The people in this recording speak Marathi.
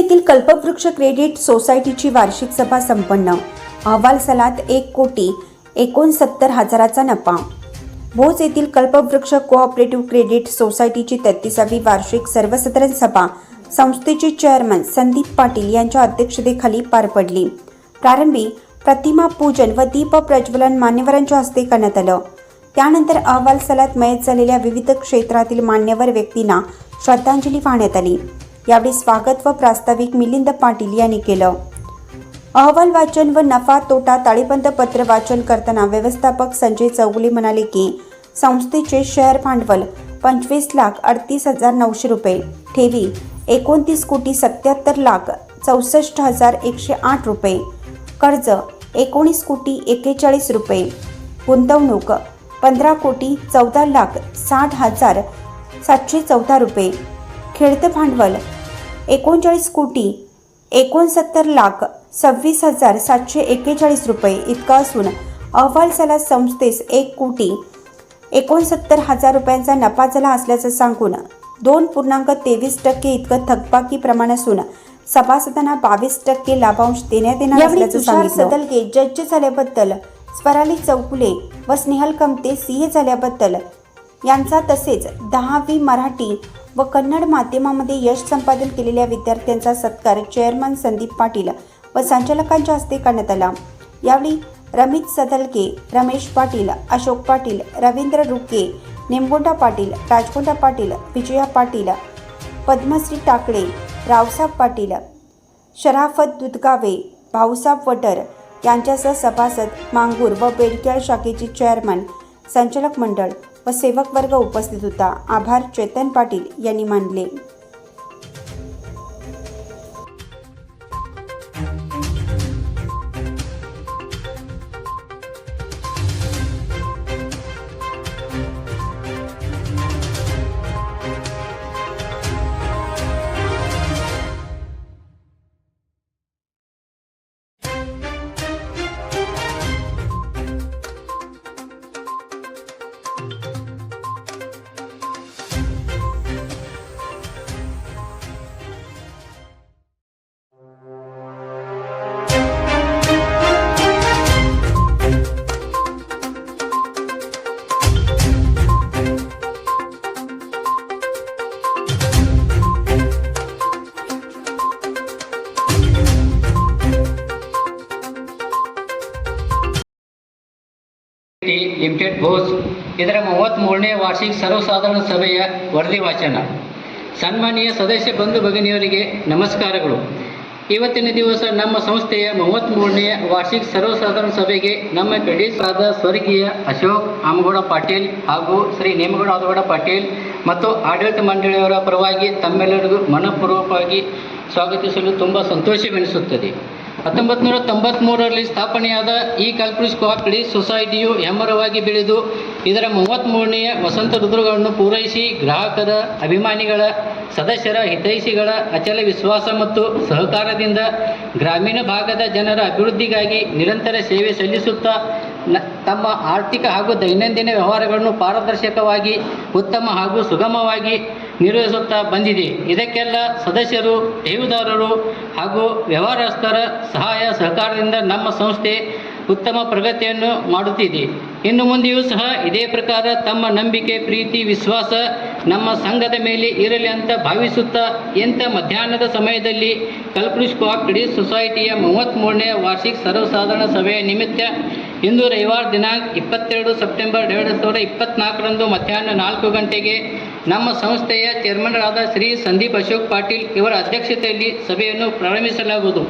येथील कल्पवृक्ष क्रेडिट सोसायटीची वार्षिक सभा संपन्न. अहवाल सलात 1,69,69,000चा नफा. भोज येथील कल्पवृक्ष कोऑपरेटिव्ह क्रेडिट सोसायटीची 33वी वार्षिक सर्वसाधारण सभा संस्थेचे चेअरमन संदीप पाटील यांच्या अध्यक्षतेखाली पार पडली. प्रारंभी प्रतिमा पूजन व दीप प्रज्वलन मान्यवरांच्या हस्ते करण्यात आलं. त्यानंतर अहवाल सलात मयत झालेल्या विविध क्षेत्रातील मान्यवर व्यक्तींना श्रद्धांजली वाहण्यात आली. यावेळी स्वागत व प्रास्ताविक मिलिंद पाटील यांनी केलं. अहवाल वाचन व नफा तोटा ताळेबंद पत्र वाचन करताना व्यवस्थापक संजय चौगुले म्हणाले की संस्थेचे शेअर भांडवल 25,38,900 रुपये, ठेवी 29,77,64,108 रुपये, कर्ज 19,41,41 रुपये, गुंतवणूक 15,14,60,714 रुपये, खेळतं भांडवल 39,69,26,741 रुपये इतका असून अहवाल सलात संस्थेस 1,69,000 रुपयांचा नफा झाला असल्याचं सांगून 2.23% इतकं थकबाकी प्रमाण असून सभासदांना 22% लाभांश देण्यात येणार असल्याचं सांगितलं. सदलगे जज झाल्याबद्दल, स्वराली चौगुले व स्नेहल कमते सीए झाल्याबद्दल यांचा, तसेच 10वी मराठी व कन्नड माध्यमामध्ये यश संपादन केलेल्या विद्यार्थ्यांचा सत्कार चेअरमन संदीप पाटील व संचालकांच्या हस्ते करण्यात आला. यावेळी रमित सदलगे, रमेश पाटील, अशोक पाटील, रवींद्र रुके, निमगोंडा पाटील, राजगोंडा पाटील, विजया पाटील, पद्मश्री टाकळे, रावसाहेब पाटील, शराफत दुधगावे, भाऊसाहेब वटर यांच्यासह सभासद, मांगूर व बेडक्याळ शाखेचे चेअरमन, संचालक मंडळ व सेवक वर्ग उपस्थित होता. आभार चेतन पाटील यांनी मानले. ಲಿಮಿಟೆಡ್ ಭೋಜ್ ಇದರ 33ನೇ ವಾರ್ಷಿಕ ಸರ್ವಸಾಧಾರಣ ಸಭೆಯ ವರದಿ ವಾಚನ. ಸನ್ಮಾನ್ಯ ಸದಸ್ಯ ಬಂಧು ಭಗಿನಿಯರಿಗೆ ನಮಸ್ಕಾರಗಳು. ಇವತ್ತಿನ ದಿವಸ ನಮ್ಮ ಸಂಸ್ಥೆಯ 33ನೇ ವಾರ್ಷಿಕ ಸರ್ವಸಾಧಾರಣ ಸಭೆಗೆ ನಮ್ಮ ಕ್ರೆಡಿಟ್ಸ್ ಆದ ಸ್ವರ್ಗೀಯ ಅಶೋಕ್ ಆಮಗೌಡ ಪಾಟೀಲ್ ಹಾಗೂ ಶ್ರೀ ನೇಮಗೌಡ ಆದಗೌಡ ಪಾಟೀಲ್ ಮತ್ತು ಆಡಳಿತ ಮಂಡಳಿಯವರ ಪರವಾಗಿ ತಮ್ಮೆಲ್ಲರಿಗೂ ಮನಪೂರ್ವಕವಾಗಿ ಸ್ವಾಗತಿಸಲು ತುಂಬ ಸಂತೋಷವೆನಿಸುತ್ತದೆ. 1993ರಲ್ಲಿ ಸ್ಥಾಪನೆಯಾದ ಈ ಕಲ್ಪವೃಕ್ಷ ಕೋಆಪರೇಟಿವ್ ಸೊಸೈಟಿಯು ಹೆಮ್ಮರವಾಗಿ ಬೆಳೆದು ಇದರ 33ನೇ ವಸಂತ ಋತುಗಳನ್ನು ಪೂರೈಸಿ ಗ್ರಾಹಕರ, ಅಭಿಮಾನಿಗಳ, ಸದಸ್ಯರ, ಹಿತೈಷಿಗಳ ಅಚಲ ವಿಶ್ವಾಸ ಮತ್ತು ಸಹಕಾರದಿಂದ ಗ್ರಾಮೀಣ ಭಾಗದ ಜನರ ಅಭಿವೃದ್ಧಿಗಾಗಿ ನಿರಂತರ ಸೇವೆ ಸಲ್ಲಿಸುತ್ತಾ ತಮ್ಮ ಆರ್ಥಿಕ ಹಾಗೂ ದೈನಂದಿನ ವ್ಯವಹಾರಗಳನ್ನು ಪಾರದರ್ಶಕವಾಗಿ, ಉತ್ತಮ ಹಾಗೂ ಸುಗಮವಾಗಿ ನಿರ್ವಹಿಸುತ್ತಾ ಬಂದಿದೆ. ಇದಕ್ಕೆಲ್ಲ ಸದಸ್ಯರು, ಠೇವುದಾರರು ಹಾಗೂ ವ್ಯವಹಾರಸ್ಥರ ಸಹಾಯ ಸಹಕಾರದಿಂದ ನಮ್ಮ ಸಂಸ್ಥೆ ಉತ್ತಮ ಪ್ರಗತಿಯನ್ನು ಮಾಡುತ್ತಿದೆ. ಇನ್ನು ಮುಂದೆಯೂ ಸಹ ಇದೇ ಪ್ರಕಾರ ತಮ್ಮ ನಂಬಿಕೆ, ಪ್ರೀತಿ, ವಿಶ್ವಾಸ ನಮ್ಮ ಸಂಘದ ಮೇಲೆ ಇರಲಿ ಅಂತ ಭಾವಿಸುತ್ತಾ ಇಂಥ ಮಧ್ಯಾಹ್ನದ ಸಮಯದಲ್ಲಿ ಕಲ್ಪವೃಕ್ಷ ಕೋಆಪರೇಟಿವ್ ಸೊಸೈಟಿಯ 33ನೇ ವಾರ್ಷಿಕ ಸರ್ವಸಾಧಾರಣ ಸಭೆಯ ನಿಮಿತ್ತ ಇಂದು ರವಿವಾರ ದಿನಾಂಕ 22 ಸೆಪ್ಟೆಂಬರ್ 2024ರಂದು ಮಧ್ಯಾಹ್ನ 4 ಗಂಟೆಗೆ ನಮ್ಮ ಸಂಸ್ಥೆಯ ಚೇರ್ಮನ್ರಾದ ಶ್ರೀ ಸಂದೀಪ್ ಅಶೋಕ್ ಪಾಟೀಲ್ ಇವರ ಅಧ್ಯಕ್ಷತೆಯಲ್ಲಿ ಸಭೆಯನ್ನು ಪ್ರಾರಂಭಿಸಲಾಗುವುದು.